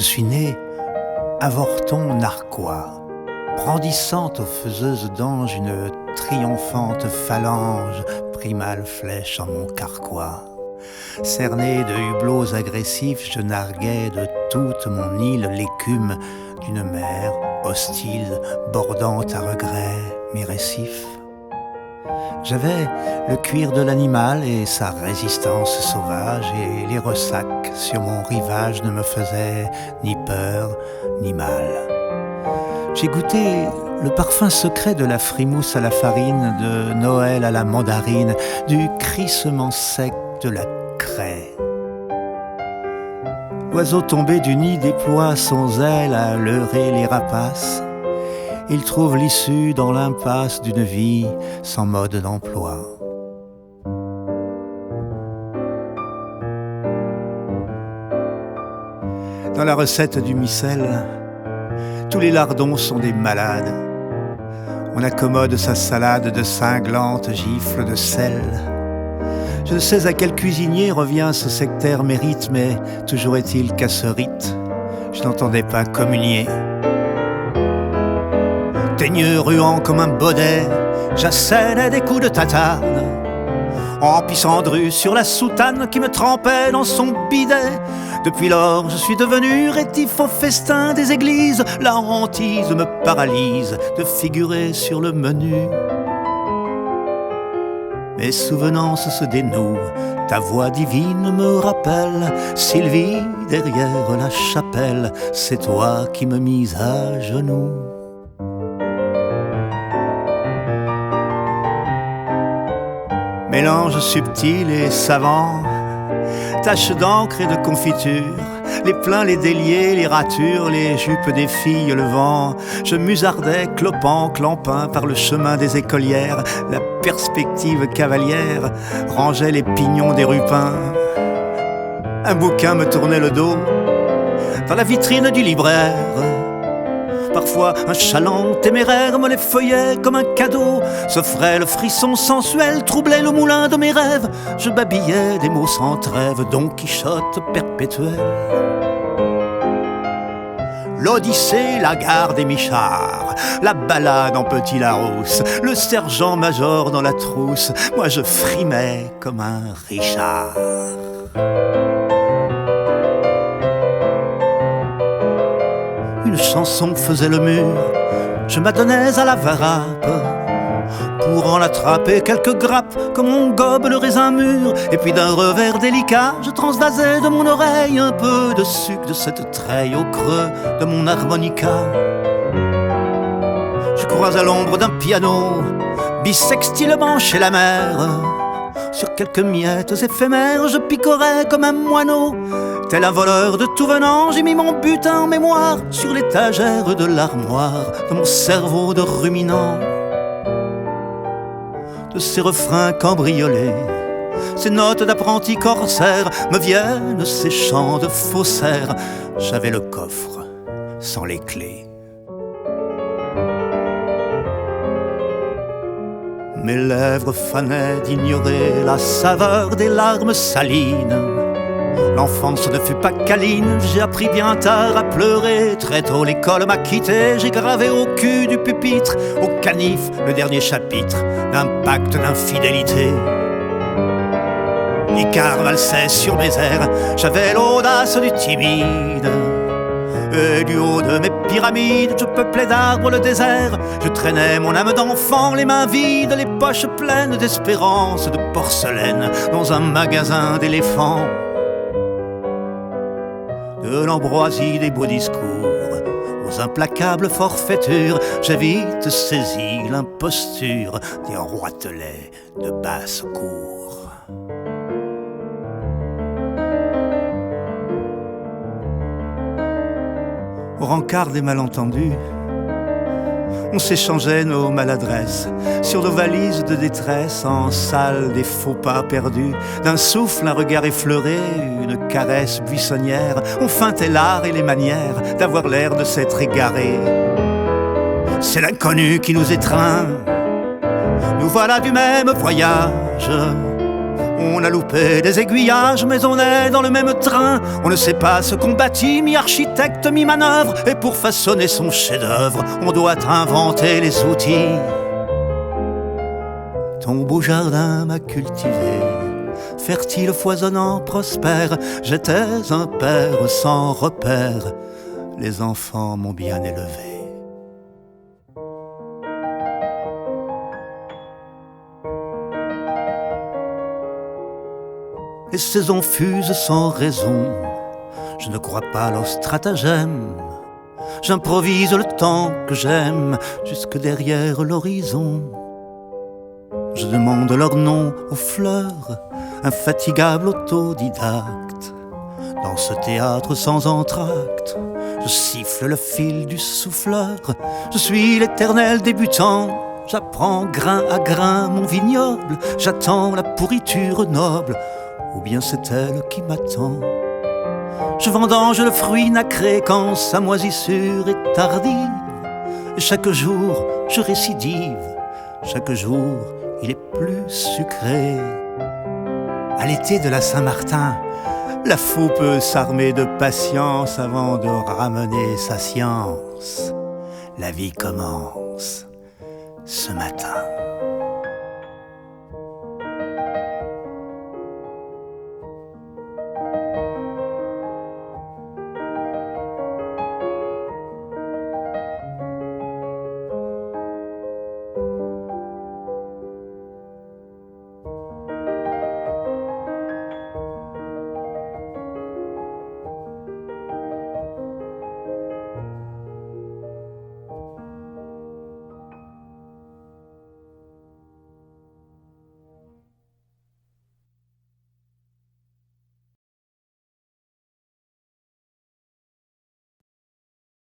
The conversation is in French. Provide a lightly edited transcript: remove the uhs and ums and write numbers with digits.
suis né à Vorton narquois, brandissant aux faiseuses d'anges une triomphante phalange, primale flèche en mon carquois. Cerné de hublots agressifs, je narguais de toute mon île l'écume d'une mer hostile, bordant à regret mes récifs. J'avais le cuir de l'animal et sa résistance sauvage, et les ressacs sur mon rivage ne me faisaient ni peur ni mal. J'ai goûté le parfum secret de la frimousse à la farine, de Noël à la mandarine, du crissement sec de la craie. L'oiseau tombé du nid déploie son aile à leurrer les rapaces. Il trouve l'issue dans l'impasse d'une vie sans mode d'emploi. Dans la recette du missel, tous les lardons sont des malades. On accommode sa salade de cinglantes gifles de sel. Je ne sais à quel cuisinier revient ce sectaire mérite, mais toujours est-il qu'à ce rite, je n'entendais pas communier. Teigneux ruant comme un baudet, j'assénais des coups de tatane, en pisandru sur la soutane qui me trempait dans son bidet. Depuis lors, je suis devenu rétif au festin des églises. La hantise me paralyse de figurer sur le menu. Mes souvenances se dénouent, ta voix divine me rappelle. Sylvie, derrière la chapelle, c'est toi qui me mise à genoux. Mélange subtil et savant, taches d'encre et de confiture, les pleins, les déliés, les ratures, les jupes des filles, le vent. Je musardais, clopant, clampin, par le chemin des écolières. La perspective cavalière rangeait les pignons des rupins. Un bouquin me tournait le dos dans la vitrine du libraire. Parfois un chaland téméraire me les feuillait comme un cadeau. S'offrait le frisson sensuel, troublait le moulin de mes rêves. Je babillais des mots sans trêve, Don Quichotte perpétuel. L'Odyssée, la gare des Michards, la balade en Petit Larousse, le sergent-major dans la trousse, moi je frimais comme un Richard. Une chanson faisait le mur, je m'adonnais à la varap pour en attraper quelques grappes comme on gobe le raisin mûr. Et puis d'un revers délicat, je transvasais de mon oreille un peu de sucre de cette treille au creux de mon harmonica. Je crois à l'ombre d'un piano, bissextilement chez la mer. Sur quelques miettes éphémères, je picorais comme un moineau. Tel un voleur de tout venant, j'ai mis mon butin en mémoire sur l'étagère de l'armoire de mon cerveau de ruminant. De ces refrains cambriolés, ces notes d'apprenti corsaire, me viennent ces chants de faussaire. J'avais le coffre sans les clés. Mes lèvres fanaient d'ignorer la saveur des larmes salines. L'enfance ne fut pas câline, j'ai appris bien tard à pleurer. Très tôt l'école m'a quitté, j'ai gravé au cul du pupitre, au canif, le dernier chapitre d'un pacte d'infidélité. Icare valsait sur mes airs, j'avais l'audace du timide. Et du haut de mes pyramides, je peuplais d'arbres le désert. Je traînais mon âme d'enfant, les mains vides, les poches pleines d'espérance, de porcelaine, dans un magasin d'éléphants. De l'ambroisie des beaux discours aux implacables forfaitures, j'ai vite saisi l'imposture des roitelets de basse-cour. Au rencard des malentendus, on s'échangeait nos maladresses sur nos valises de détresse, en salle des faux pas perdus. D'un souffle, un regard effleuré, une caresse buissonnière, on feintait l'art et les manières d'avoir l'air de s'être égaré. C'est l'inconnu qui nous étreint, nous voilà du même voyage. On a loupé des aiguillages, mais on est dans le même train. On ne sait pas ce qu'on bâtit, mi-architecte, mi-manœuvre. Et pour façonner son chef-d'œuvre, on doit inventer les outils. Ton beau jardin m'a cultivé, fertile, foisonnant, prospère. J'étais un père sans repère, les enfants m'ont bien élevé. Les saisons fusent sans raison, je ne crois pas leurs stratagèmes. J'improvise le temps que j'aime, jusque derrière l'horizon. Je demande leur nom aux fleurs, infatigable autodidacte. Dans ce théâtre sans entr'acte, je siffle le fil du souffleur. Je suis l'éternel débutant, j'apprends grain à grain mon vignoble. J'attends la pourriture noble, ou bien c'est elle qui m'attend. Je vendange le fruit nacré quand sa moisissure est tardive. Et chaque jour je récidive, chaque jour il est plus sucré. À l'été de la Saint-Martin, la fou peut s'armer de patience avant de ramener sa science. La vie commence ce matin.